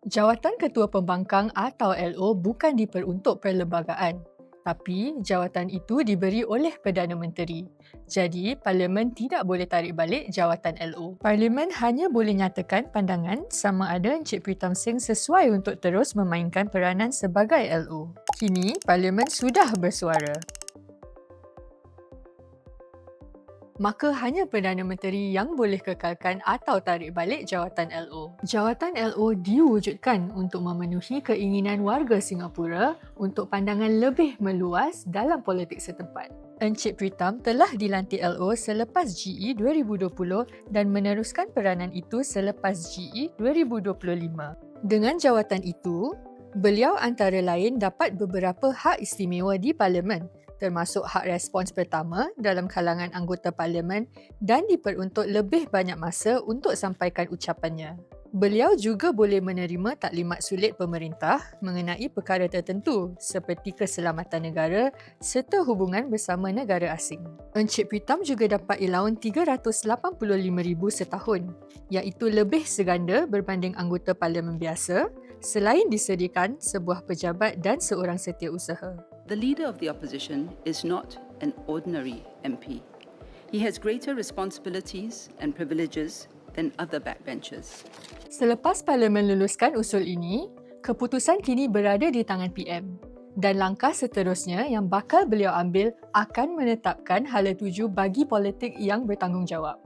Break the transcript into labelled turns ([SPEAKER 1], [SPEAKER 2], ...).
[SPEAKER 1] Jawatan Ketua Pembangkang atau LO bukan diperuntuk perlembagaan, tapi jawatan itu diberi oleh Perdana Menteri. Jadi, Parlimen tidak boleh tarik balik jawatan LO. Parlimen hanya boleh nyatakan pandangan sama ada Encik Pritam Singh sesuai untuk terus memainkan peranan sebagai LO. Kini, Parlimen sudah bersuara. Maka hanya Perdana Menteri yang boleh kekalkan atau tarik balik jawatan LO. Jawatan LO diwujudkan untuk memenuhi keinginan warga Singapura untuk pandangan lebih meluas dalam politik setempat. Encik Pritam telah dilantik LO selepas GE 2020 dan meneruskan peranan itu selepas GE 2025. Dengan jawatan itu, beliau antara lain dapat beberapa hak istimewa di Parlimen, termasuk hak respons pertama dalam kalangan anggota Parlimen dan diperuntuk lebih banyak masa untuk sampaikan ucapannya. Beliau juga boleh menerima taklimat sulit pemerintah mengenai perkara tertentu seperti keselamatan negara serta hubungan bersama negara asing. Encik Pritam juga dapat ilaun RM385,000 setahun, iaitu lebih seganda berbanding anggota Parlimen biasa, selain disediakan sebuah pejabat dan seorang setiausaha.
[SPEAKER 2] The leader of the opposition is not an ordinary MP. He has greater responsibilities and privileges than other backbenchers.
[SPEAKER 1] Selepas Parlimen luluskan usul ini, keputusan kini berada di tangan PM dan langkah seterusnya yang bakal beliau ambil akan menetapkan hala tuju bagi politik yang bertanggungjawab.